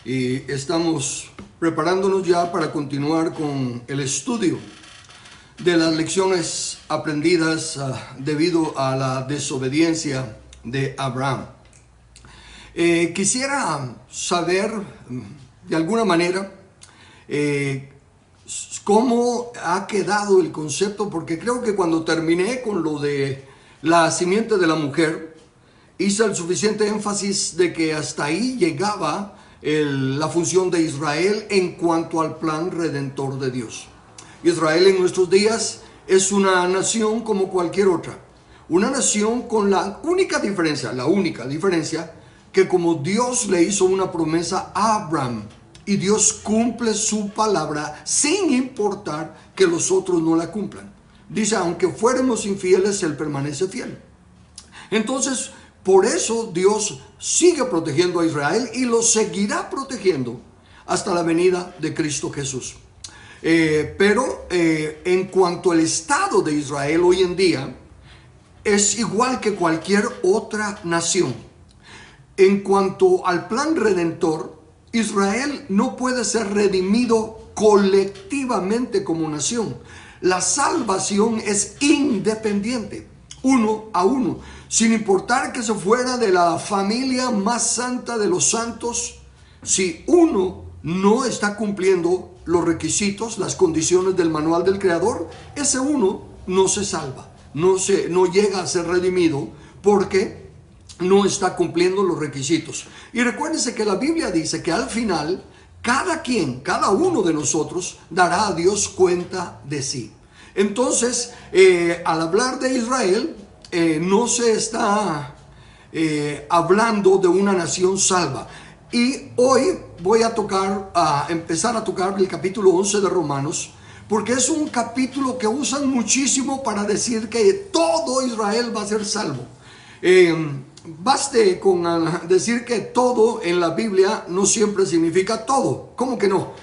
y estamos preparándonos ya para continuar con el estudio de las lecciones aprendidas debido a la desobediencia de Abraham. Quisiera saber de alguna manera cómo ha quedado el concepto, porque creo que cuando terminé con lo de la simiente de la mujer, hice el suficiente énfasis de que hasta ahí llegaba la función de Israel en cuanto al plan redentor de Dios. Israel en nuestros días es una nación como cualquier otra, una nación con la única diferencia que como Dios le hizo una promesa a Abraham, y Dios cumple su palabra sin importar que los otros no la cumplan. Dice, aunque fuéramos infieles, Él permanece fiel. Entonces, por eso Dios sigue protegiendo a Israel y lo seguirá protegiendo hasta la venida de Cristo Jesús. Pero en cuanto al Estado de Israel hoy en día, es igual que cualquier otra nación. En cuanto al plan redentor, Israel no puede ser redimido colectivamente como nación. La salvación es independiente, uno a uno, sin importar que se fuera de la familia más santa de los santos. Si uno no está cumpliendo los requisitos, las condiciones del manual del Creador, ese uno no se salva, no llega a ser redimido porque no está cumpliendo los requisitos. Y recuérdense que la Biblia dice que al final cada uno de nosotros dará a Dios cuenta de sí. Entonces, al hablar de Israel, no se está hablando de una nación salva. Y hoy voy a empezar a tocar el capítulo 11 de Romanos, porque es un capítulo que usan muchísimo para decir que todo Israel va a ser salvo. Baste con decir que todo en la Biblia no siempre significa todo. ¿Cómo que no?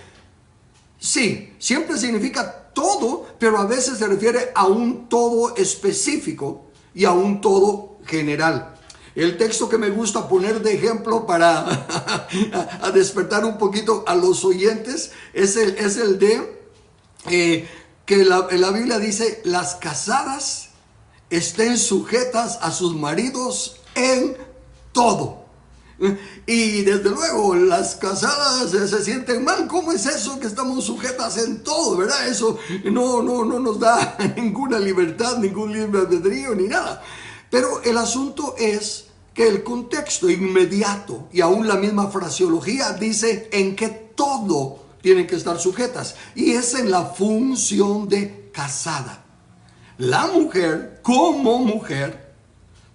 Sí, siempre significa todo, pero a veces se refiere a un todo específico y a un todo general. El texto que me gusta poner de ejemplo para a despertar un poquito a los oyentes es el de que la Biblia dice: las casadas estén sujetas a sus maridos en todo. Y desde luego las casadas se sienten mal. ¿Cómo es eso que estamos sujetas en todo, verdad? Eso no nos da ninguna libertad, ningún libre albedrío ni nada. Pero el asunto es que el contexto inmediato y aún la misma fraseología dice en que todo tienen que estar sujetas, y es en la función de casada. La mujer como mujer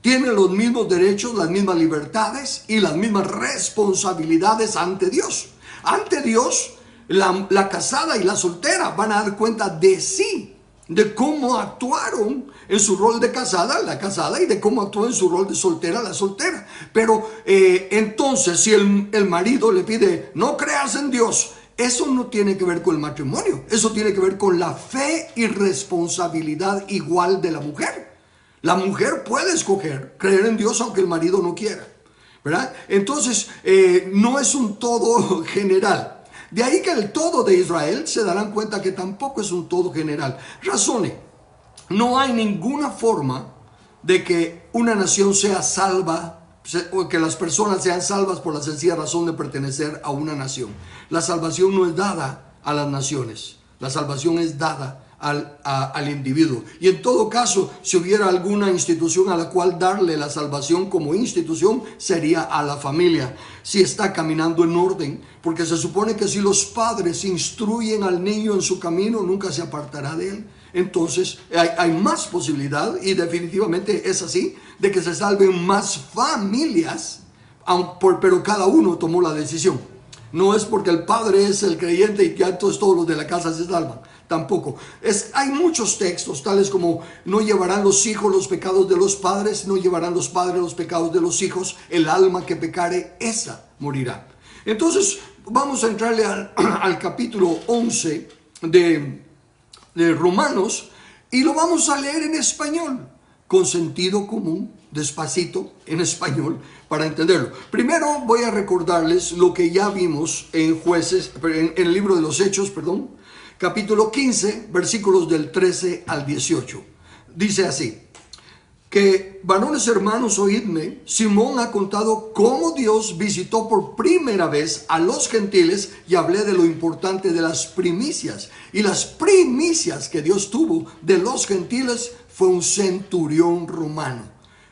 tiene los mismos derechos, las mismas libertades y las mismas responsabilidades ante Dios. Ante Dios, la casada y la soltera van a dar cuenta de sí, de cómo actuaron en su rol de casada, la casada, y de cómo actuó en su rol de soltera, la soltera. Pero entonces, si el marido le pide, no creas en Dios, eso no tiene que ver con el matrimonio, eso tiene que ver con la fe y responsabilidad igual de la mujer. La mujer puede escoger creer en Dios aunque el marido no quiera, ¿verdad? Entonces, no es un todo general. De ahí que el todo de Israel se darán cuenta que tampoco es un todo general. Razone, no hay ninguna forma de que una nación sea salva, o que las personas sean salvas por la sencilla razón de pertenecer a una nación. La salvación no es dada a las naciones, la salvación es dada al individuo. Y en todo caso, si hubiera alguna institución a la cual darle la salvación como institución, sería a la familia, si está caminando en orden, porque se supone que si los padres instruyen al niño en su camino, nunca se apartará de él. Entonces hay más posibilidad, y definitivamente es así, de que se salven más familias, pero cada uno tomó la decisión. No es porque el padre es el creyente y ya todos los de la casa se salvan. Tampoco. Hay muchos textos, tales como: no llevarán los hijos los pecados de los padres, no llevarán los padres los pecados de los hijos, el alma que pecare, esa morirá. Entonces, vamos a entrarle al capítulo 11 de Romanos, y lo vamos a leer en español, con sentido común, despacito en español para entenderlo. Primero voy a recordarles lo que ya vimos en en el libro de los Hechos, capítulo 15, versículos del 13 al 18. Dice así: que varones hermanos, oídme, Simón ha contado cómo Dios visitó por primera vez a los gentiles, y hablé de lo importante de las primicias. Y las primicias que Dios tuvo de los gentiles fue un centurión romano,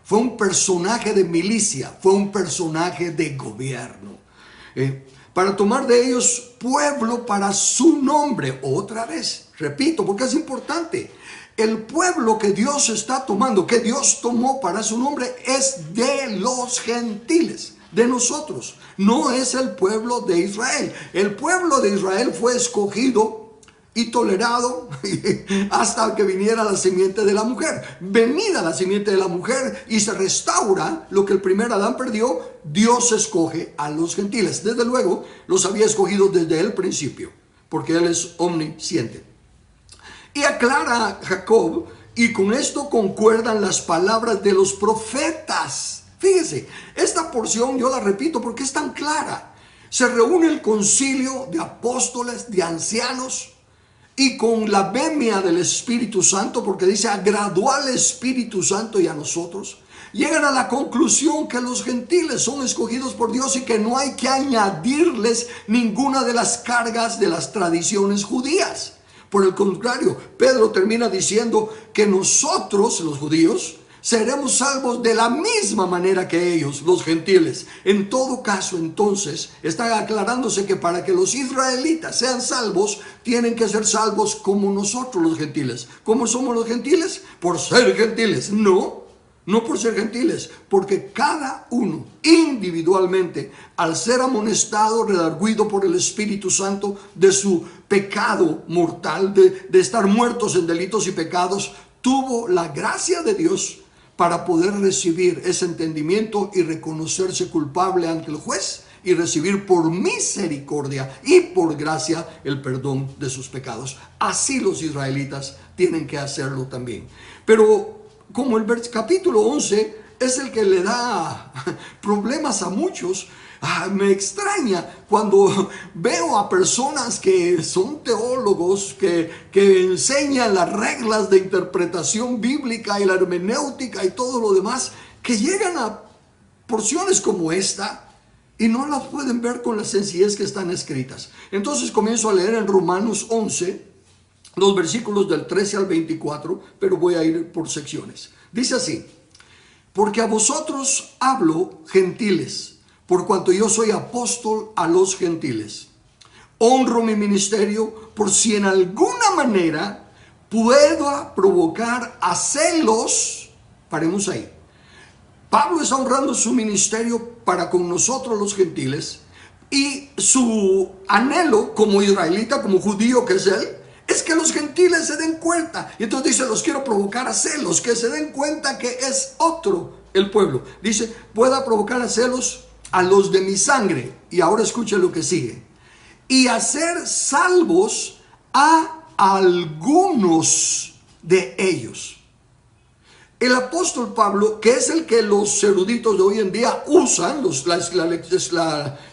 fue un personaje de milicia, fue un personaje de gobierno, para tomar de ellos pueblo para su nombre. Otra vez, repito, porque es importante. El pueblo que Dios está tomando, que Dios tomó para su nombre, es de los gentiles, de nosotros. No es el pueblo de Israel. El pueblo de Israel fue escogido y tolerado hasta que viniera la simiente de la mujer. Venida la simiente de la mujer y se restaura lo que el primer Adán perdió, Dios escoge a los gentiles. Desde luego, los había escogido desde el principio, porque Él es omnisciente. Y aclara Jacob, y con esto concuerdan las palabras de los profetas. Fíjese, esta porción yo la repito porque es tan clara. Se reúne el concilio de apóstoles, de ancianos, y con la venia del Espíritu Santo, porque dice agradó al Espíritu Santo y a nosotros, llegan a la conclusión que los gentiles son escogidos por Dios y que no hay que añadirles ninguna de las cargas de las tradiciones judías. Por el contrario, Pedro termina diciendo que nosotros, los judíos, seremos salvos de la misma manera que ellos, los gentiles. En todo caso, entonces, está aclarándose que para que los israelitas sean salvos, tienen que ser salvos como nosotros los gentiles. ¿Cómo somos los gentiles? Por ser gentiles. No por ser gentiles, porque cada uno individualmente, al ser amonestado, redarguido por el Espíritu Santo de su pecado mortal, de estar muertos en delitos y pecados, tuvo la gracia de Dios para poder recibir ese entendimiento y reconocerse culpable ante el juez y recibir por misericordia y por gracia el perdón de sus pecados. Así los israelitas tienen que hacerlo también. Pero como el capítulo 11 es el que le da problemas a muchos, me extraña cuando veo a personas que son teólogos, que enseñan las reglas de interpretación bíblica y la hermenéutica y todo lo demás, que llegan a porciones como esta y no las pueden ver con la sencillez que están escritas. Entonces comienzo a leer en Romanos 11, los versículos del 13 al 24, pero voy a ir por secciones. Dice así: porque a vosotros hablo, gentiles, por cuanto yo soy apóstol a los gentiles. Honro mi ministerio, por si en alguna manera puedo provocar a celos. Paremos ahí. Pablo está honrando su ministerio para con nosotros los gentiles, y su anhelo como israelita, como judío que es él, es que los gentiles se den cuenta. Y entonces dice: los quiero provocar a celos, que se den cuenta que es otro el pueblo. Dice: pueda provocar a celos a los de mi sangre. Y ahora escuche lo que sigue: y hacer salvos a algunos de ellos. El apóstol Pablo, que es el que los eruditos de hoy en día usan,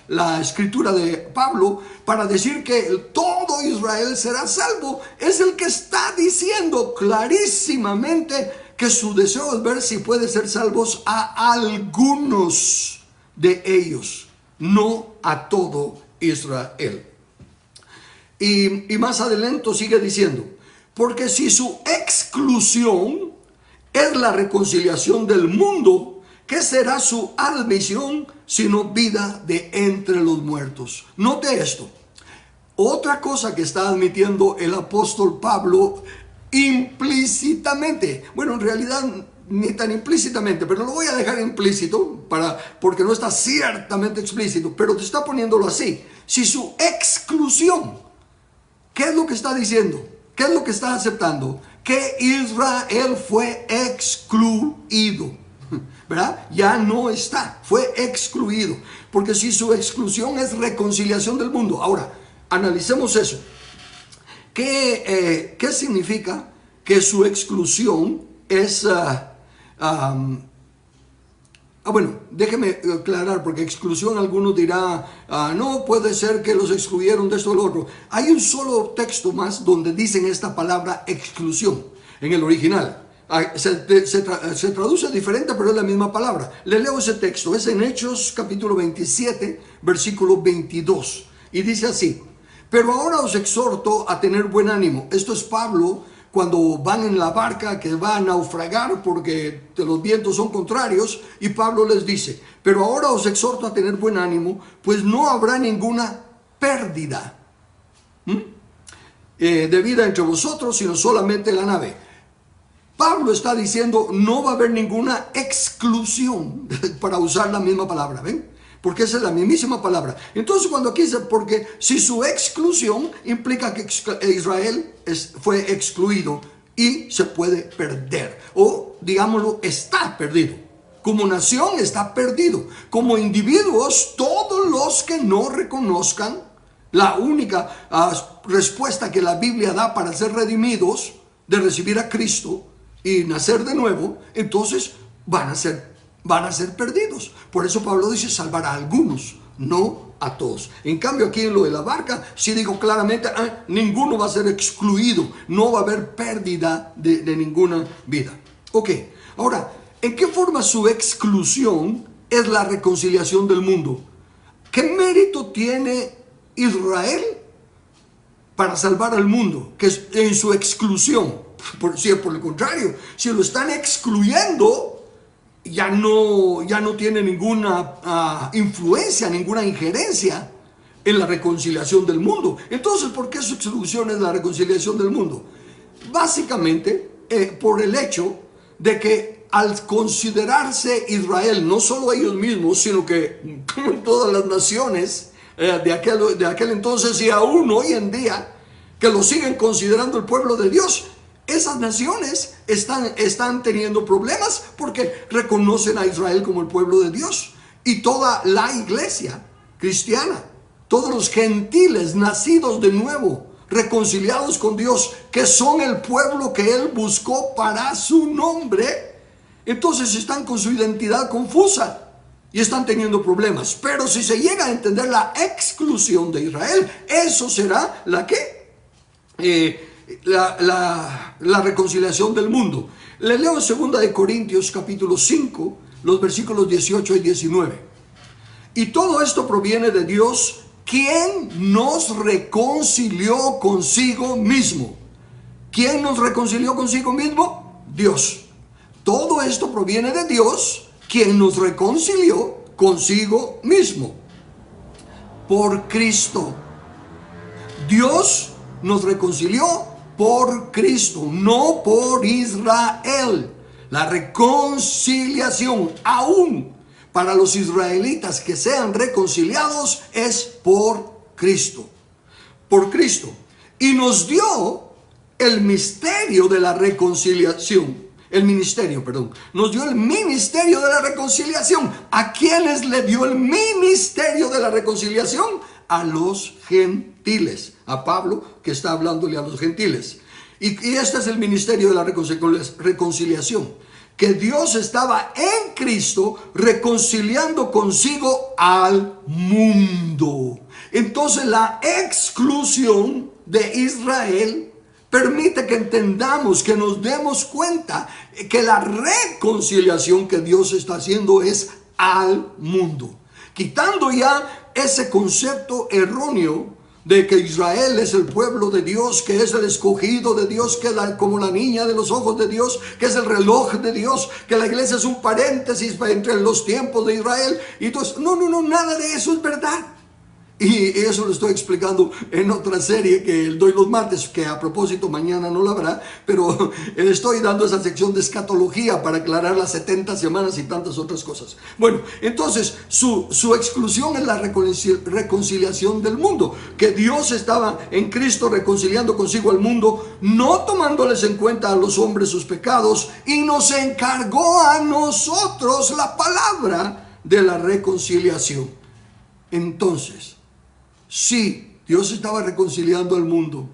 la escritura de Pablo, para decir que todo Israel será salvo, es el que está diciendo clarísimamente que su deseo es ver si puede ser salvos a algunos de ellos, no a todo Israel. Y más adelante sigue diciendo: porque si su exclusión es la reconciliación del mundo, ¿qué será su admisión sino vida de entre los muertos? Note esto. Otra cosa que está admitiendo el apóstol Pablo implícitamente, bueno, en realidad ni tan implícitamente, pero lo voy a dejar implícito porque no está ciertamente explícito, pero te está poniéndolo así. Si su exclusión, ¿qué es lo que está diciendo? ¿Qué es lo que está aceptando? Que Israel fue excluido, ¿verdad? Ya no está, fue excluido. Porque si su exclusión es reconciliación del mundo. Ahora, analicemos eso. ¿Qué significa que su exclusión es Bueno, déjeme aclarar, porque exclusión algunos dirán, no puede ser que los excluyeron de esto o lo otro. Hay un solo texto más donde dicen esta palabra exclusión en el original. Se traduce diferente, pero es la misma palabra. Le leo ese texto, es en Hechos capítulo 27, versículo 22. Y dice así: pero ahora os exhorto a tener buen ánimo. Esto es Pablo cuando van en la barca que va a naufragar porque los vientos son contrarios, y Pablo les dice: pero ahora os exhorto a tener buen ánimo, pues no habrá ninguna pérdida de vida entre vosotros, sino solamente la nave. Pablo está diciendo, no va a haber ninguna exclusión, para usar la misma palabra, ¿ven? Porque esa es la mismísima palabra. Entonces cuando aquí dice, porque si su exclusión implica que Israel fue excluido y se puede perder, o digámoslo, está perdido. Como nación está perdido. Como individuos, todos los que no reconozcan la única respuesta que la Biblia da para ser redimidos, de recibir a Cristo y nacer de nuevo, entonces van a ser perdidos. Por eso Pablo dice salvar a algunos, no a todos. En cambio aquí en lo de la barca, sí digo claramente, ninguno va a ser excluido, no va a haber pérdida de ninguna vida. Ok, ahora, ¿en qué forma su exclusión es la reconciliación del mundo? ¿Qué mérito tiene Israel para salvar al mundo, que es en su exclusión? Por el contrario, si lo están excluyendo, ya no tiene ninguna influencia, ninguna injerencia en la reconciliación del mundo. Entonces, ¿por qué su exclusión es la reconciliación del mundo? Básicamente, por el hecho de que al considerarse Israel, no solo ellos mismos, sino que todas las naciones de aquel entonces y aún hoy en día, que lo siguen considerando el pueblo de Dios, esas naciones están teniendo problemas porque reconocen a Israel como el pueblo de Dios. Y toda la iglesia cristiana, todos los gentiles nacidos de nuevo, reconciliados con Dios, que son el pueblo que Él buscó para su nombre, entonces están con su identidad confusa y están teniendo problemas. Pero si se llega a entender la exclusión de Israel, eso será la reconciliación del mundo. Le leo en 2 Corintios capítulo 5, los versículos 18 y 19. Y todo esto proviene de Dios, quien nos reconcilió consigo mismo. ¿Quién nos reconcilió consigo mismo? Dios. Todo esto proviene de Dios, quien nos reconcilió consigo mismo. Por Cristo. Dios nos reconcilió por Cristo, no por Israel. La reconciliación, aún para los israelitas que sean reconciliados, es por Cristo. Por Cristo. Y nos dio el misterio de la reconciliación. Nos dio el ministerio de la reconciliación. ¿A quiénes le dio el ministerio de la reconciliación? A los gentiles. A Pablo, que está hablándole a los gentiles. Y este es el ministerio de la reconciliación. Que Dios estaba en Cristo reconciliando consigo al mundo. Entonces la exclusión de Israel permite que entendamos, que nos demos cuenta que la reconciliación que Dios está haciendo es al mundo. Quitando ya ese concepto erróneo de que Israel es el pueblo de Dios, que es el escogido de Dios, que es como la niña de los ojos de Dios, que es el reloj de Dios, que la iglesia es un paréntesis entre los tiempos de Israel. Y entonces, no, nada de eso es verdad. Y eso lo estoy explicando en otra serie que doy los martes, que a propósito mañana no lo habrá, pero estoy dando esa sección de escatología para aclarar las 70 semanas y tantas otras cosas. Bueno, entonces su exclusión es la reconciliación del mundo, que Dios estaba en Cristo reconciliando consigo al mundo, no tomándoles en cuenta a los hombres sus pecados, y nos encargó a nosotros la palabra de la reconciliación. Entonces, sí, Dios estaba reconciliando al mundo.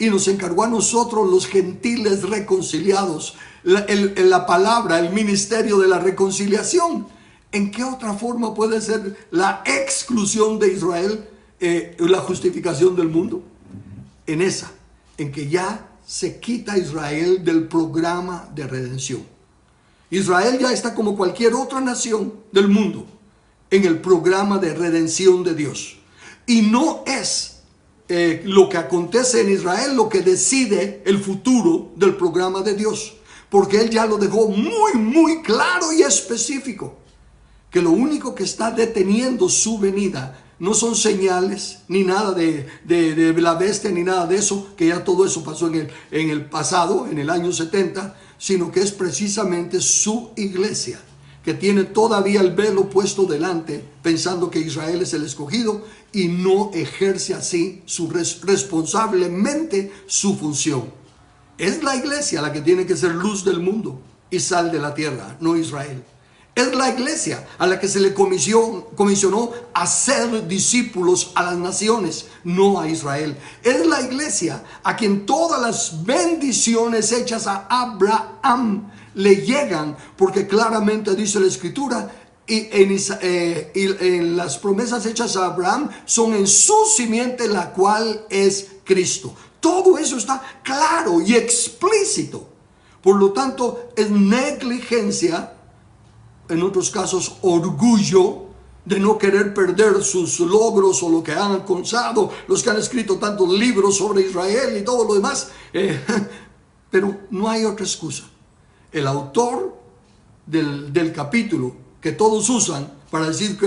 y nos encargó a nosotros los gentiles reconciliados la palabra, el ministerio de la reconciliación. ¿En qué otra forma puede ser la exclusión de Israel la justificación del mundo? En esa, en que ya se quita Israel del programa de redención. Israel ya está como cualquier otra nación del mundo en el programa de redención de Dios. Y no es lo que acontece en Israel lo que decide el futuro del programa de Dios. Porque Él ya lo dejó muy, muy claro y específico. Que lo único que está deteniendo su venida no son señales, ni nada de la bestia, ni nada de eso, que ya todo eso pasó en el pasado, en el año 70, sino que es precisamente su iglesia, que tiene todavía el velo puesto delante, pensando que Israel es el escogido, y no ejerce así responsablemente su función. Es la iglesia la que tiene que ser luz del mundo y sal de la tierra, no Israel. Es la iglesia a la que se le comisionó a ser discípulos a las naciones, no a Israel. Es la iglesia a quien todas las bendiciones hechas a Abraham le llegan, porque claramente dice la Escritura, y en las promesas hechas a Abraham son en su simiente, la cual es Cristo. Todo eso está claro y explícito. Por lo tanto, es negligencia, en otros casos orgullo, de no querer perder sus logros o lo que han alcanzado, los que han escrito tantos libros sobre Israel y todo lo demás. Pero no hay otra excusa. El autor del capítulo que todos usan para decir que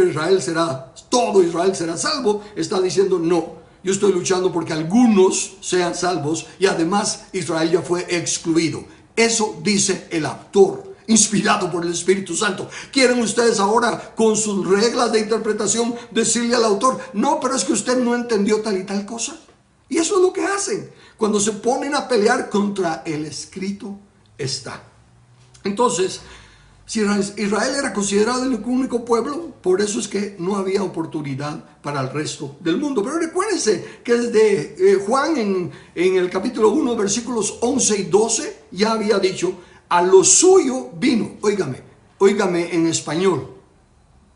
todo Israel será salvo, está diciendo no. Yo estoy luchando porque algunos sean salvos y además Israel ya fue excluido. Eso dice el autor, inspirado por el Espíritu Santo. ¿Quieren ustedes ahora con sus reglas de interpretación decirle al autor, no, pero es que usted no entendió tal y tal cosa? Y eso es lo que hacen cuando se ponen a pelear contra el escrito está. Entonces, si Israel era considerado el único pueblo, por eso es que no había oportunidad para el resto del mundo. Pero recuérdense que desde Juan en el capítulo 1, versículos 11 y 12, ya había dicho, a lo suyo vino. Óigame en español,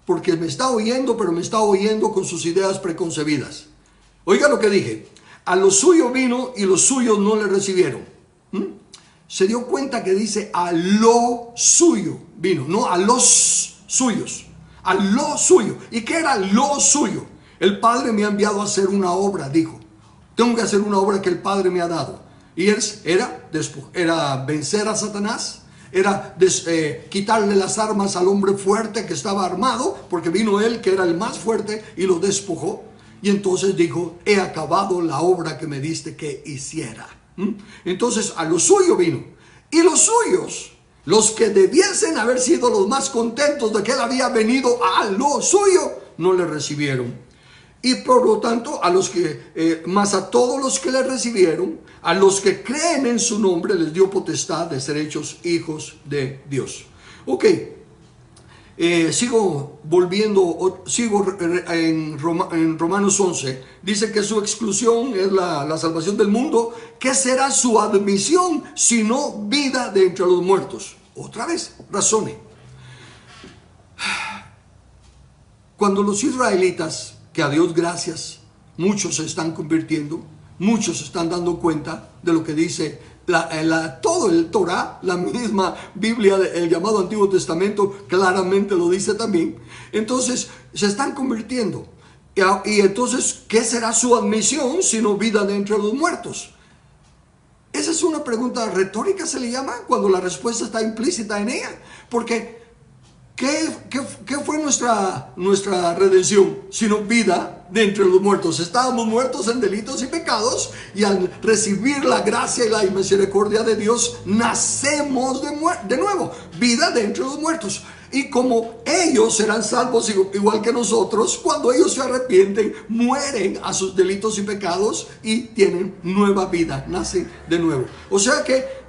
porque me está oyendo, pero me está oyendo con sus ideas preconcebidas. Oiga lo que dije, a lo suyo vino y los suyos no le recibieron. Se dio cuenta que dice a lo suyo vino, no a los suyos, a lo suyo. ¿Y qué era lo suyo? El Padre me ha enviado a hacer una obra, dijo. Tengo que hacer una obra que el Padre me ha dado. Y era vencer a Satanás, era quitarle las armas al hombre fuerte que estaba armado, porque vino él que era el más fuerte y lo despojó. Y entonces dijo, he acabado la obra que me diste que hiciera. Entonces a lo suyo vino. Y los suyos, los que debiesen haber sido los más contentos de que él había venido a lo suyo, no le recibieron. Y por lo tanto, más a todos los que le recibieron, a los que creen en su nombre, les dio potestad de ser hechos hijos de Dios. Ok, sigo en Romanos 11. Dice que su exclusión es la salvación del mundo. ¿Qué será su admisión sino vida de entre los muertos? Otra vez, razone. Cuando los israelitas, que a Dios gracias, muchos se están convirtiendo, muchos se están dando cuenta de lo que dice todo el Torah, la misma Biblia, el llamado Antiguo Testamento, claramente lo dice también. Entonces se están convirtiendo. Y entonces, ¿qué será su admisión sino vida de entre los muertos? Esa es una pregunta retórica, se le llama, cuando la respuesta está implícita en ella. Porque ¿qué fue nuestra redención? Sino vida de entre los muertos. Estábamos muertos en delitos y pecados, y al recibir la gracia y la misericordia de Dios, nacemos de nuevo. Vida de entre los muertos. Y como ellos serán salvos igual que nosotros, cuando ellos se arrepienten, mueren a sus delitos y pecados y tienen nueva vida, nacen de nuevo. O sea que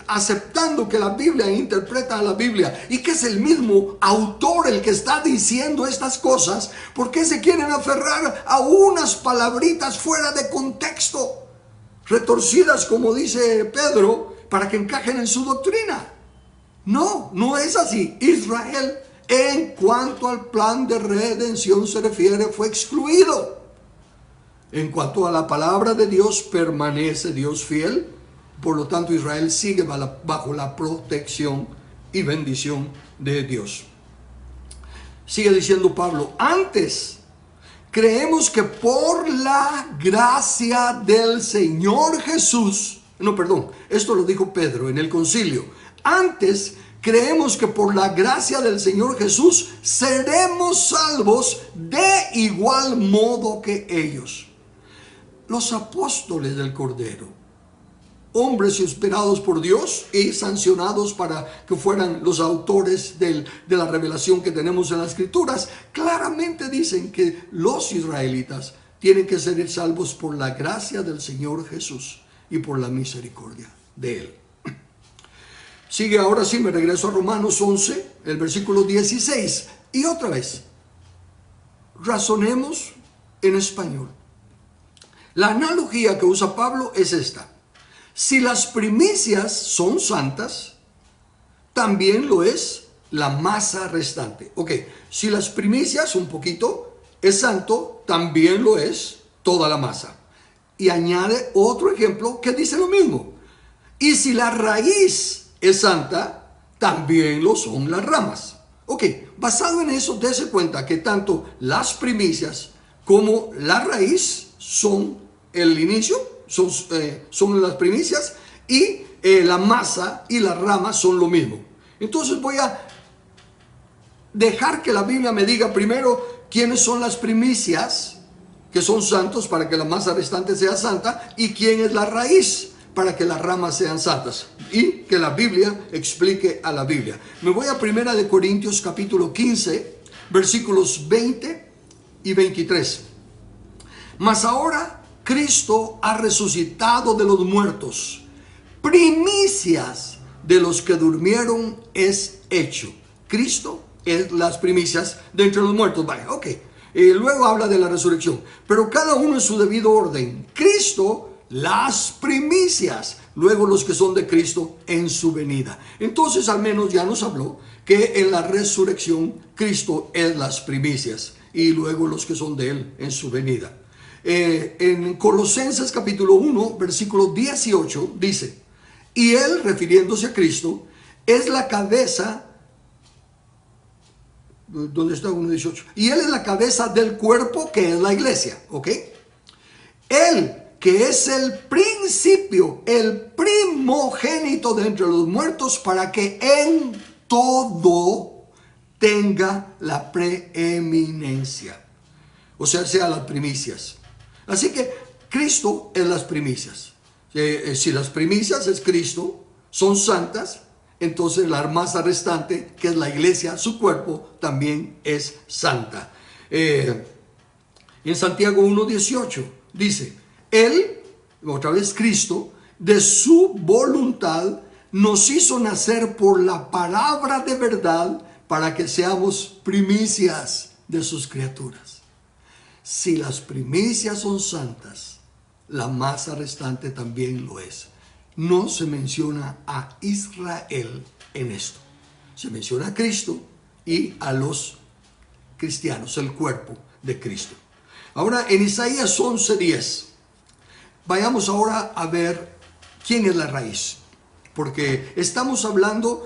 aceptando que la Biblia interpreta a la Biblia y que es el mismo autor el que está diciendo estas cosas, ¿por qué se quieren aferrar a unas palabritas fuera de contexto? retorcidas, como dice Pedro, para que encajen en su doctrina. No, no es así. Israel, en cuanto al plan de redención se refiere, fue excluido. En cuanto a la palabra de Dios, permanece Dios fiel. Por lo tanto, Israel sigue bajo la protección y bendición de Dios. Sigue diciendo Pablo, antes creemos que por la gracia del Señor Jesús, esto lo dijo Pedro en el concilio, antes creemos que por la gracia del Señor Jesús seremos salvos de igual modo que ellos. Los apóstoles del Cordero, hombres inspirados por Dios y sancionados para que fueran los autores de la revelación que tenemos en las Escrituras, claramente dicen que los israelitas tienen que ser salvos por la gracia del Señor Jesús y por la misericordia de Él. Sigue, ahora sí me regreso a Romanos 11, el versículo 16. Y otra vez, razonemos en español. La analogía que usa Pablo es esta. Si las primicias son santas, también lo es la masa restante. Ok, si las primicias, un poquito, es santo, también lo es toda la masa. Y añade otro ejemplo que dice lo mismo. Y si la raíz es santa, también lo son las ramas. Ok, basado en eso, dése cuenta que tanto las primicias como la raíz son el inicio, son las primicias, y la masa y las ramas son lo mismo. Entonces voy a dejar que la Biblia me diga primero quiénes son las primicias, que son santos para que la masa restante sea santa, y quién es la raíz para que las ramas sean santas, y que la Biblia explique a la Biblia. Me voy a 1 Corintios capítulo 15, versículos 20 y 23. Mas ahora Cristo ha resucitado de los muertos, primicias de los que durmieron es hecho. Cristo es las primicias de entre los muertos. Vale, ok. Luego habla de la resurrección, pero cada uno en su debido orden. Cristo, las primicias, luego los que son de Cristo en su venida. Entonces al menos ya nos habló que en la resurrección Cristo es las primicias y luego los que son de Él en su venida. En Colosenses capítulo 1, versículo 18 dice, y Él, refiriéndose a Cristo, es la cabeza, ¿dónde está 1:18? Y Él es la cabeza del cuerpo que es la iglesia, ¿ok? Él, que es el principio, el primogénito de entre los muertos, para que en todo tenga la preeminencia, o sea las primicias. Así que Cristo es las primicias. Si las primicias es Cristo, son santas, entonces la masa restante, que es la iglesia, su cuerpo, también es santa. En Santiago 1:18 dice, Él, otra vez Cristo, de su voluntad nos hizo nacer por la palabra de verdad para que seamos primicias de sus criaturas. Si las primicias son santas, la masa restante también lo es. No se menciona a Israel en esto. Se menciona a Cristo y a los cristianos, el cuerpo de Cristo. Ahora en Isaías 11:10, vayamos ahora a ver quién es la raíz. Porque estamos hablando,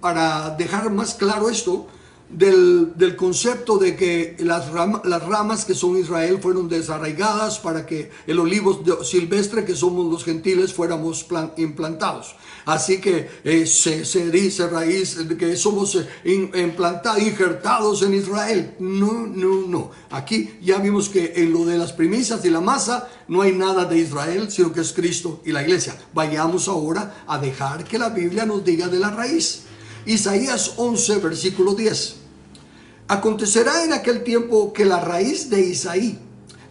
para dejar más claro esto, del concepto de que las ramas que son Israel fueron desarraigadas para que el olivo silvestre que somos los gentiles fuéramos implantados. Así que se dice raíz que somos injertados en Israel. No. Aquí ya vimos que en lo de las primicias y la masa no hay nada de Israel, sino que es Cristo y la iglesia. Vayamos ahora a dejar que la Biblia nos diga de la raíz. Isaías 11, versículo 10. Acontecerá en aquel tiempo que la raíz de Isaí,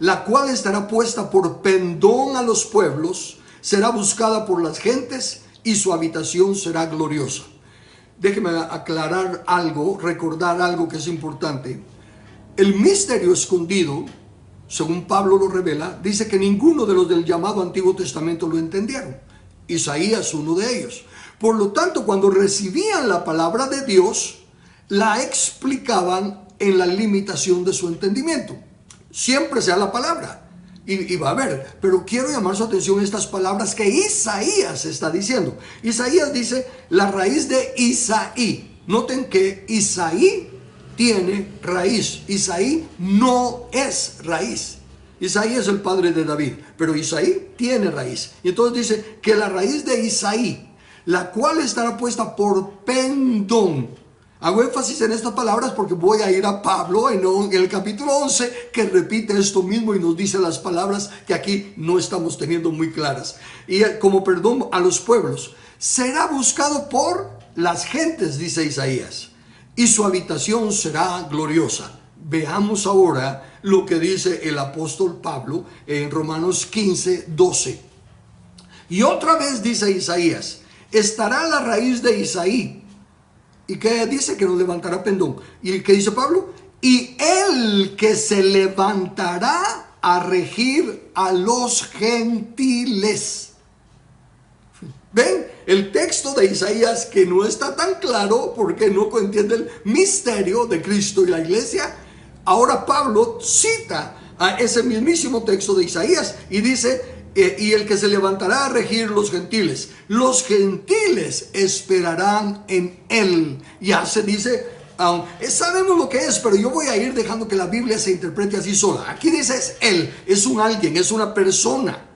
la cual estará puesta por pendón a los pueblos, será buscada por las gentes y su habitación será gloriosa. Déjeme aclarar algo, recordar algo que es importante. El misterio escondido según Pablo lo revela, dice que ninguno de los del llamado Antiguo Testamento lo entendieron. Isaías, uno de ellos. Por lo tanto, cuando recibían la palabra de Dios, la explicaban en la limitación de su entendimiento. Siempre sea la palabra. Y va a haber, pero quiero llamar su atención a estas palabras que Isaías está diciendo. Isaías dice la raíz de Isaí. Noten que Isaí tiene raíz. Isaí no es raíz. Isaí es el padre de David, pero Isaí tiene raíz. Y entonces dice que la raíz de Isaí, la cual estará puesta por pendón. Hago énfasis en estas palabras porque voy a ir a Pablo en el capítulo 11, que repite esto mismo y nos dice las palabras que aquí no estamos teniendo muy claras. Y como perdón a los pueblos, será buscado por las gentes, dice Isaías, y su habitación será gloriosa. Veamos ahora lo que dice el apóstol Pablo en Romanos 15, 12. Y otra vez dice Isaías, estará la raíz de Isaí. ¿Y qué dice? Que nos levantará pendón. ¿Y qué dice Pablo? Y el que se levantará a regir a los gentiles. ¿Ven? El texto de Isaías, que no está tan claro porque no entiende el misterio de Cristo y la iglesia. Ahora Pablo cita a ese mismísimo texto de Isaías y dice, y el que se levantará a regir los gentiles. Los gentiles esperarán en él. Ya se dice, sabemos lo que es, pero yo voy a ir dejando que la Biblia se interprete así sola. Aquí dice es él, es un alguien, es una persona.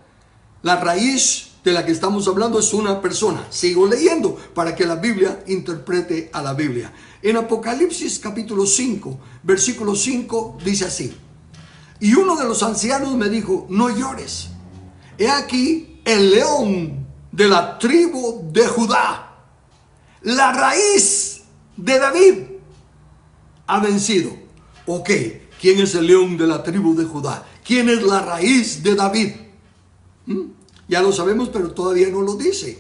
La raíz de la que estamos hablando es una persona. Sigo leyendo para que la Biblia interprete a la Biblia. En Apocalipsis capítulo 5, versículo 5 dice así. Y uno de los ancianos me dijo, no llores. He aquí el león de la tribu de Judá, la raíz de David, ha vencido. Ok, ¿quién es el león de la tribu de Judá? ¿Quién es la raíz de David? Ya lo sabemos, pero todavía no lo dice.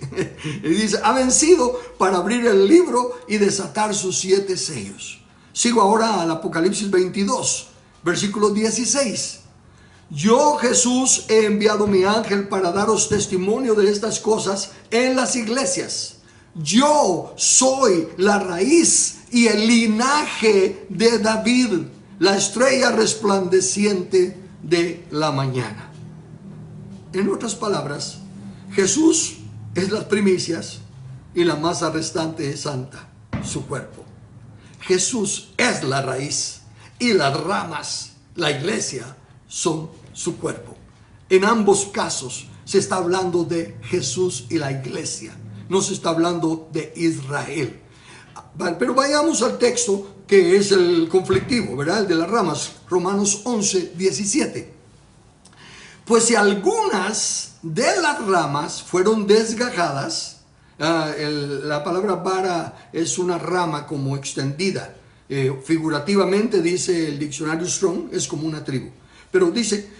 Y dice, ha vencido para abrir el libro y desatar sus 7 sellos. Sigo ahora al Apocalipsis 22, versículo 16. Yo, Jesús, he enviado mi ángel para daros testimonio de estas cosas en las iglesias. Yo soy la raíz y el linaje de David, la estrella resplandeciente de la mañana. En otras palabras, Jesús es las primicias y la masa restante es santa, su cuerpo. Jesús es la raíz y las ramas, la iglesia, son su cuerpo. En ambos casos se está hablando de Jesús y la iglesia. No se está hablando de Israel. Pero vayamos al texto que es el conflictivo, ¿verdad? El de las ramas. Romanos 11, 17. Pues si algunas de las ramas fueron desgajadas, la palabra vara es una rama como extendida. Figurativamente, dice el diccionario Strong, es como una tribu. Pero dice,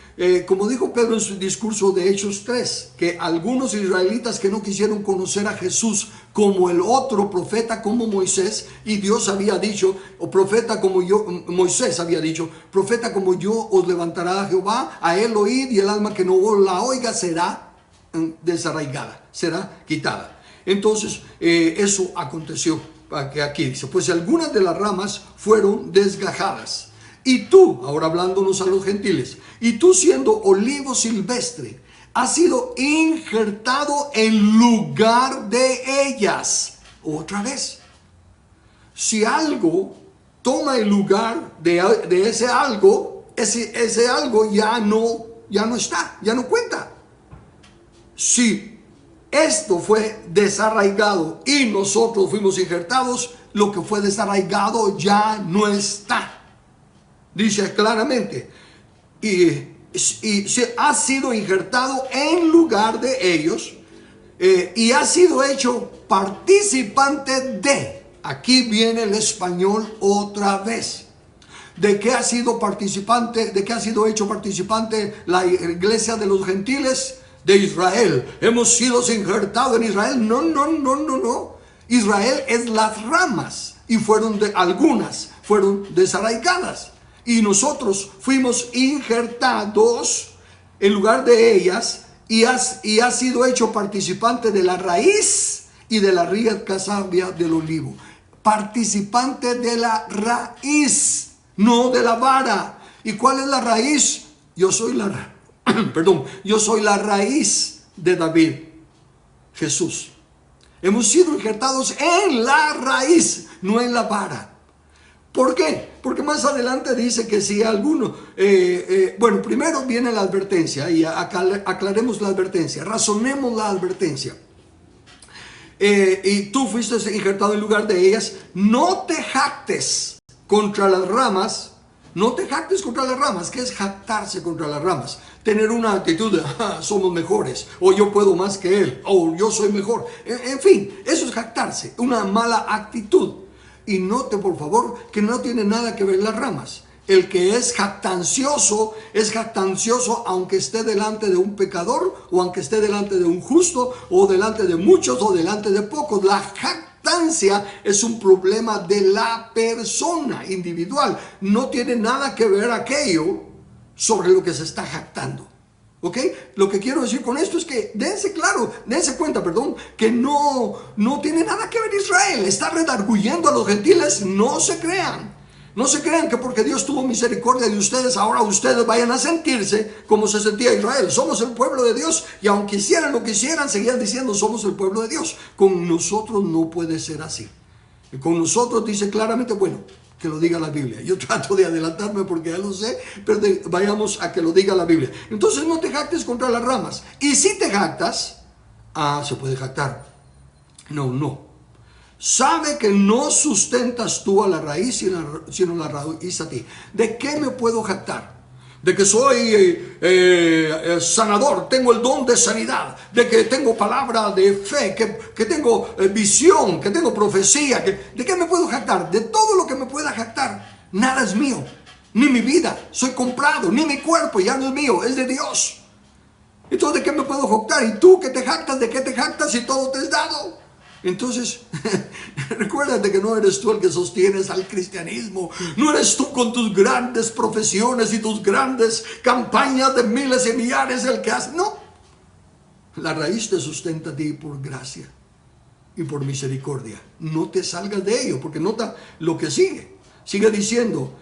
como dijo Pedro en su discurso de Hechos 3, que algunos israelitas que no quisieron conocer a Jesús como el otro profeta como Moisés, y Dios había dicho, o profeta como yo, Moisés había dicho, profeta como yo os levantará a Jehová, a él oíd, y el alma que no la oiga será desarraigada, será quitada. Entonces, eso aconteció, que aquí dice, pues algunas de las ramas fueron desgajadas. Y tú, ahora hablándonos a los gentiles, y tú siendo olivo silvestre, has sido injertado en lugar de ellas. Otra vez, si algo toma el lugar de ese algo, ese algo ya no está, ya no cuenta. Si esto fue desarraigado y nosotros fuimos injertados, lo que fue desarraigado ya no está. Dice claramente, y se ha sido injertado en lugar de ellos, y ha sido hecho participante de. Aquí viene el español otra vez. ¿De qué ha sido participante? ¿De qué ha sido hecho participante la iglesia de los gentiles? De Israel. Hemos sido injertados en Israel. No. Israel es las ramas, y algunas fueron desarraigadas. y nosotros fuimos injertados en lugar de ellas, y has sido hecho participante de la raíz y de la rica savia del olivo. Participante de la raíz, no de la vara. ¿Y cuál es la raíz? Yo soy la raíz de David, Jesús. Hemos sido injertados en la raíz, no en la vara. ¿Por qué? Porque más adelante dice que si alguno... bueno, primero viene la advertencia, y aclaremos la advertencia, razonemos la advertencia. Y tú fuiste injertado en lugar de ellas, no te jactes contra las ramas. No te jactes contra las ramas. ¿Qué es jactarse contra las ramas? Tener una actitud de somos mejores, o yo puedo más que él, o yo soy mejor. En fin, eso es jactarse, una mala actitud. Y note por favor que no tiene nada que ver las ramas. El que es jactancioso aunque esté delante de un pecador, o aunque esté delante de un justo, o delante de muchos, o delante de pocos. La jactancia es un problema de la persona individual. No tiene nada que ver aquello sobre lo que se está jactando. ¿Ok? Lo que quiero decir con esto es que dense cuenta, que no tiene nada que ver Israel. Está redarguyendo a los gentiles. No se crean que porque Dios tuvo misericordia de ustedes, ahora ustedes vayan a sentirse como se sentía Israel. Somos el pueblo de Dios, y aunque hicieran lo que hicieran, seguían diciendo somos el pueblo de Dios. Con nosotros no puede ser así. Y con nosotros dice claramente, bueno, que lo diga la Biblia. Yo trato de adelantarme porque ya lo sé, pero vayamos a que lo diga la Biblia. Entonces no te jactes contra las ramas. Y si te jactas, se puede jactar. No. Sabe que no sustentas tú a la raíz, sino la raíz a ti. ¿De qué me puedo jactar? De que soy sanador, tengo el don de sanidad, de que tengo palabra de fe, que tengo visión, que tengo profecía. ¿De qué me puedo jactar? De todo lo que me pueda jactar. Nada es mío, ni mi vida, soy comprado, ni mi cuerpo ya no es mío, es de Dios. Entonces, ¿de qué me puedo jactar? ¿Y tú que te jactas? ¿De qué te jactas si todo te es dado? Entonces, recuérdate que no eres tú el que sostienes al cristianismo. No eres tú con tus grandes profesiones y tus grandes campañas de miles y millares el que hace. No. La raíz te sustenta a ti por gracia y por misericordia. No te salgas de ello, porque nota lo que sigue. Sigue diciendo,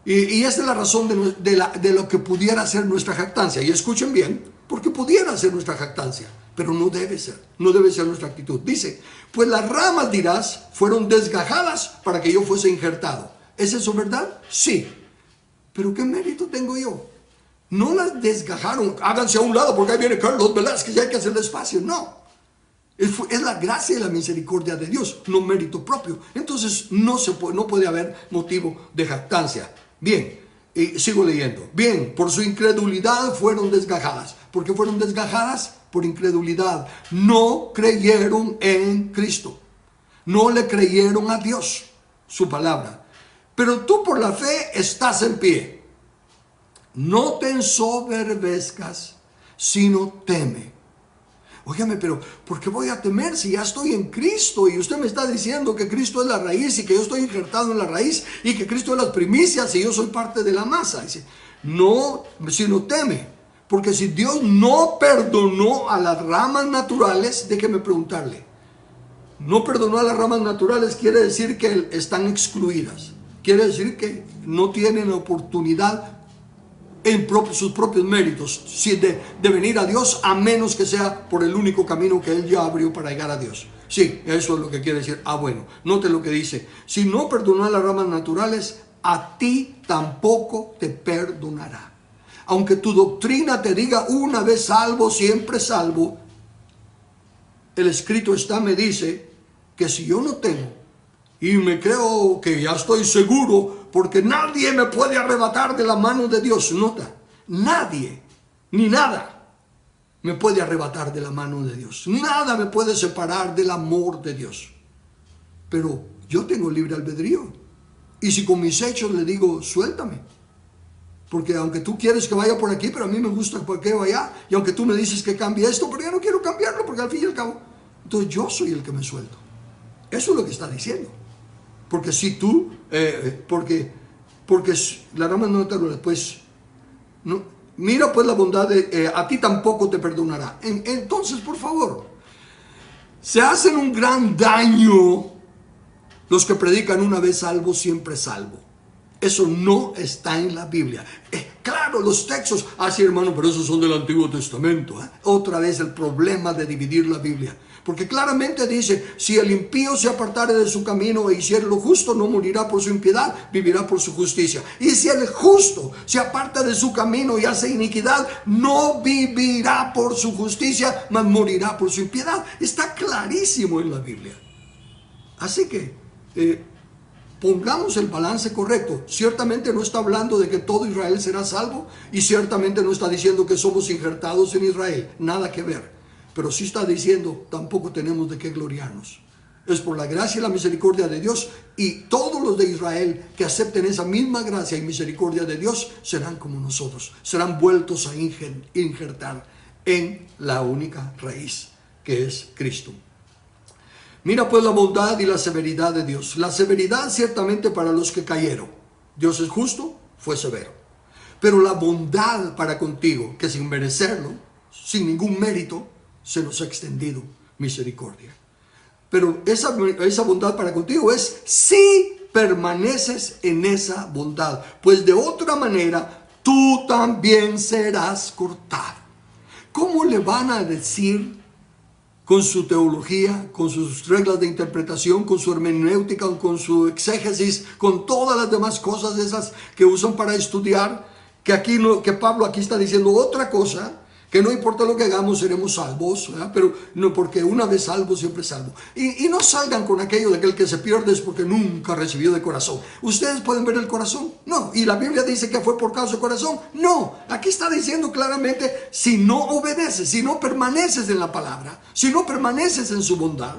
y esta es la razón de lo que pudiera ser nuestra jactancia. Y escuchen bien, porque pudiera ser nuestra jactancia, pero no debe ser nuestra actitud. Dice, pues las ramas, dirás, fueron desgajadas para que yo fuese injertado. ¿Es eso verdad? Sí. Pero ¿qué mérito tengo yo? No las desgajaron, háganse a un lado porque ahí viene Carlos Velázquez y hay que hacerle espacio. No. Es la gracia y la misericordia de Dios, no mérito propio. Entonces no puede haber motivo de jactancia. Bien, sigo leyendo. Bien, por su incredulidad fueron desgajadas. ¿Por qué fueron desgajadas? Por incredulidad. No creyeron en Cristo. No le creyeron a Dios, su palabra. Pero tú por la fe estás en pie. No te ensoberbezcas, sino teme. Óigame, pero ¿por qué voy a temer si ya estoy en Cristo? Y usted me está diciendo que Cristo es la raíz y que yo estoy injertado en la raíz y que Cristo es las primicias y yo soy parte de la masa. Dice, no, sino teme. Porque si Dios no perdonó a las ramas naturales, déjeme preguntarle. No perdonó a las ramas naturales quiere decir que están excluidas. Quiere decir que no tienen oportunidad en sus propios méritos de venir a Dios, a menos que sea por el único camino que Él ya abrió para llegar a Dios. Sí, eso es lo que quiere decir. Bueno, note lo que dice. Si no perdonó a las ramas naturales, a ti tampoco te perdonará. Aunque tu doctrina te diga una vez salvo, siempre salvo, el escrito me dice que si yo no tengo, y me creo que ya estoy seguro, porque nadie me puede arrebatar de la mano de Dios. Nota, nadie, ni nada me puede arrebatar de la mano de Dios. Nada me puede separar del amor de Dios. Pero yo tengo libre albedrío. Y si con mis hechos le digo, suéltame. Porque aunque tú quieres que vaya por aquí, pero a mí me gusta que vaya. Y aunque tú me dices que cambie esto, pero yo no quiero cambiarlo, porque al fin y al cabo, entonces yo soy el que me suelto. Eso es lo que está diciendo. Porque si tú, porque porque la rama no te duele, pues no, mira pues la bondad a ti tampoco te perdonará. Entonces, por favor, se hacen un gran daño los que predican una vez salvo, siempre salvo. Eso no está en la Biblia. Claro, los textos, sí hermano, pero esos son del Antiguo Testamento. Otra vez el problema de dividir la Biblia. Porque claramente dice, si el impío se apartare de su camino e hiciere lo justo, no morirá por su impiedad, vivirá por su justicia. Y si el justo se aparta de su camino y hace iniquidad, no vivirá por su justicia, mas morirá por su impiedad. Está clarísimo en la Biblia. Así que pongamos el balance correcto. Ciertamente no está hablando de que todo Israel será salvo, y ciertamente no está diciendo que somos injertados en Israel. Nada que ver. Pero sí está diciendo, tampoco tenemos de qué gloriarnos. Es por la gracia y la misericordia de Dios, y todos los de Israel que acepten esa misma gracia y misericordia de Dios serán como nosotros. Serán vueltos a injertar en la única raíz, que es Cristo. Mira pues la bondad y la severidad de Dios. La severidad ciertamente para los que cayeron. Dios es justo, fue severo. Pero la bondad para contigo, que sin merecerlo, sin ningún mérito, se nos ha extendido misericordia. Pero esa bondad para contigo es si permaneces en esa bondad. Pues de otra manera, tú también serás cortado. ¿Cómo le van a decir con su teología, con sus reglas de interpretación, con su hermenéutica, con su exégesis, con todas las demás cosas esas que usan para estudiar, que Pablo aquí está diciendo otra cosa, que no importa lo que hagamos, seremos salvos, ¿verdad? Pero no, porque una vez salvo, siempre salvo. Y no salgan con aquello de que el que se pierde es porque nunca recibió de corazón. ¿Ustedes pueden ver el corazón? No. ¿Y la Biblia dice que fue por causa del corazón? No. Aquí está diciendo claramente, si no obedeces, si no permaneces en la palabra, si no permaneces en su bondad,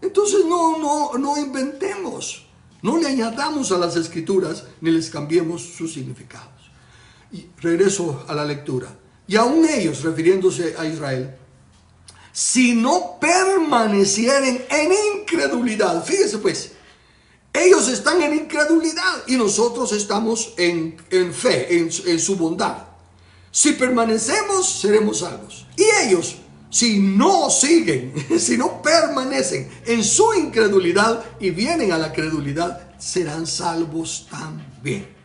entonces no inventemos, no le añadamos a las escrituras, ni les cambiemos sus significados. Y regreso a la lectura. Y aún ellos, refiriéndose a Israel, si no permanecieren en incredulidad, fíjese pues, ellos están en incredulidad y nosotros estamos en fe, en su bondad. Si permanecemos, seremos salvos. Y ellos, si no siguen, si no permanecen en su incredulidad y vienen a la credulidad, serán salvos también.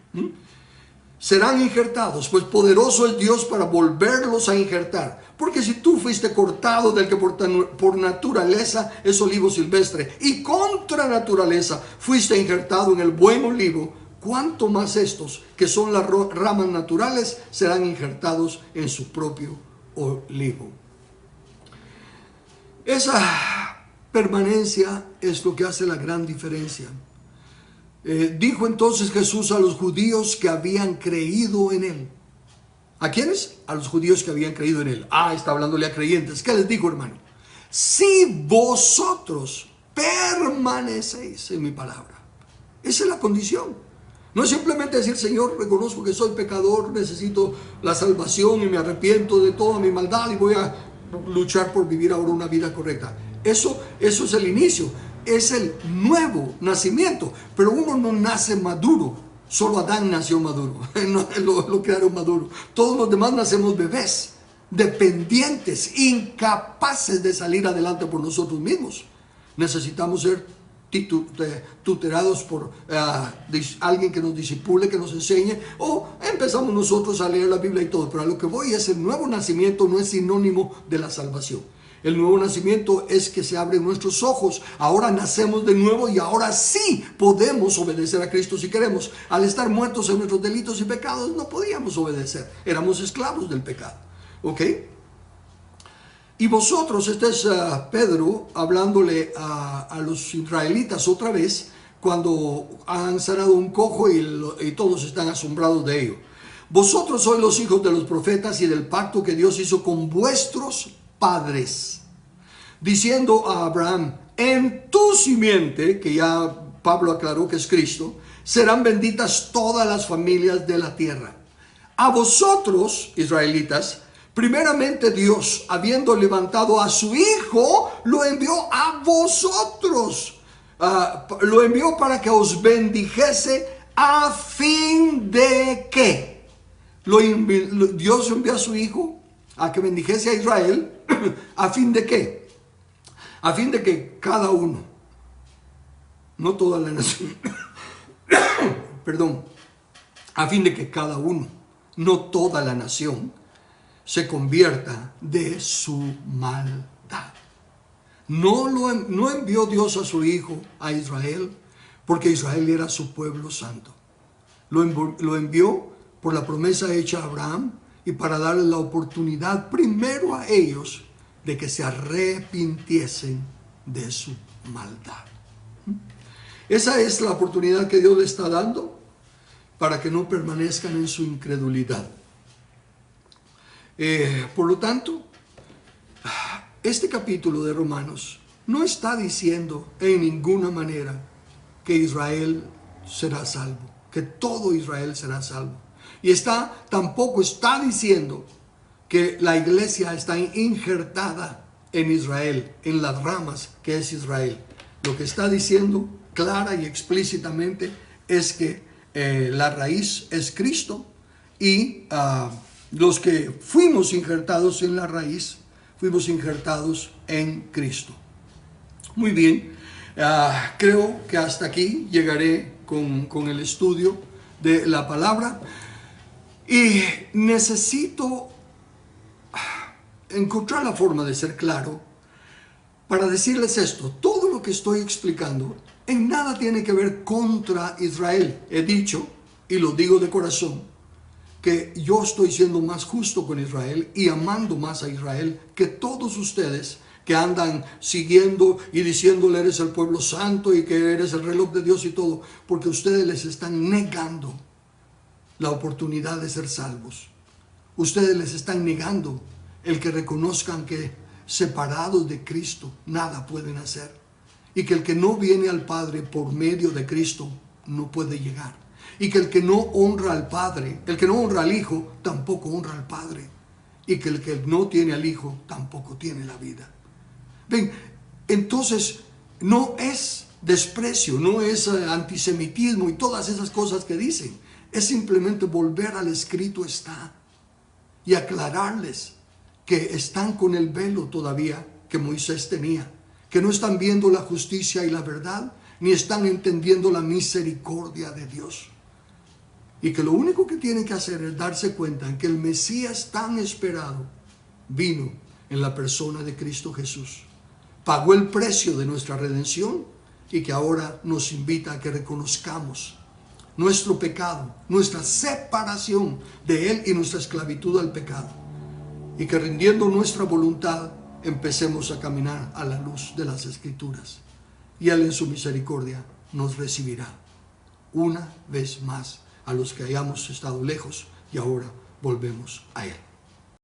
Serán injertados, pues poderoso es Dios para volverlos a injertar. Porque si tú fuiste cortado del que por naturaleza es olivo silvestre, y contra naturaleza fuiste injertado en el buen olivo, cuánto más estos, que son las ramas naturales, serán injertados en su propio olivo. Esa permanencia es lo que hace la gran diferencia. Dijo entonces Jesús a los judíos que habían creído en él. ¿A quiénes? A los judíos que habían creído en él. Está hablándole a creyentes. ¿Qué les dijo, hermano? Si vosotros permanecéis en mi palabra. Esa es la condición. No es simplemente decir, Señor, reconozco que soy pecador, necesito la salvación y me arrepiento de toda mi maldad y voy a luchar por vivir ahora una vida correcta. Eso es el inicio. Es el nuevo nacimiento, pero uno no nace maduro. Solo Adán nació maduro, lo crearon maduro. Todos los demás nacemos bebés, dependientes, incapaces de salir adelante por nosotros mismos. Necesitamos ser tutelados por alguien que nos disipule, que nos enseñe, o empezamos nosotros a leer la Biblia y todo. Pero a lo que voy es, el nuevo nacimiento no es sinónimo de la salvación. El nuevo nacimiento es que se abren nuestros ojos. Ahora nacemos de nuevo y ahora sí podemos obedecer a Cristo si queremos. Al estar muertos en nuestros delitos y pecados no podíamos obedecer. Éramos esclavos del pecado. ¿Ok? Y vosotros, este es Pedro hablándole a los israelitas otra vez, cuando han sanado un cojo y todos están asombrados de ello. Vosotros sois los hijos de los profetas y del pacto que Dios hizo con vuestros padres, diciendo a Abraham, en tu simiente, que ya Pablo aclaró que es Cristo, serán benditas todas las familias de la tierra. A vosotros, israelitas, primeramente Dios, habiendo levantado a su Hijo, lo envió a vosotros. Lo envió para que os bendijese ¿A fin de qué? Dios envió a su Hijo a que bendijese a Israel. ¿A fin de qué? A fin de que cada uno, no toda la nación, perdón, a fin de que cada uno, no toda la nación, se convierta de su maldad. No envió Dios a su Hijo a Israel porque Israel era su pueblo santo. Lo envió por la promesa hecha a Abraham y para darle la oportunidad primero a ellos de que se arrepintiesen de su maldad. Esa es la oportunidad que Dios le está dando para que no permanezcan en su incredulidad. Por lo tanto, este capítulo de Romanos no está diciendo en ninguna manera que Israel será salvo, que todo Israel será salvo. Y tampoco está diciendo que la iglesia está injertada en Israel, en las ramas que es Israel. Lo que está diciendo clara y explícitamente es que la raíz es Cristo y los que fuimos injertados en la raíz, fuimos injertados en Cristo. Muy bien, creo que hasta aquí llegaré con el estudio de la palabra y necesito encontrar la forma de ser claro para decirles esto. Todo lo que estoy explicando en nada tiene que ver contra Israel. He dicho, y lo digo de corazón, que yo estoy siendo más justo con Israel y amando más a Israel que todos ustedes que andan siguiendo y diciéndole eres el pueblo santo y que eres el reloj de Dios y todo, porque ustedes les están negando la oportunidad de ser salvos. Ustedes les están negando el que reconozcan que separados de Cristo nada pueden hacer y que el que no viene al Padre por medio de Cristo no puede llegar y que el que no honra al Padre, el que no honra al Hijo tampoco honra al Padre y que el que no tiene al Hijo tampoco tiene la vida. Ven, entonces no es desprecio, no es antisemitismo y todas esas cosas que dicen, es simplemente volver al escrito está y aclararles que están con el velo todavía que Moisés tenía, que no están viendo la justicia y la verdad, ni están entendiendo la misericordia de Dios. Y que lo único que tienen que hacer es darse cuenta en que el Mesías tan esperado vino en la persona de Cristo Jesús. Pagó el precio de nuestra redención y que ahora nos invita a que reconozcamos nuestro pecado, nuestra separación de Él y nuestra esclavitud al pecado. Y que rindiendo nuestra voluntad empecemos a caminar a la luz de las Escrituras. Y Él en su misericordia nos recibirá una vez más a los que hayamos estado lejos y ahora volvemos a Él.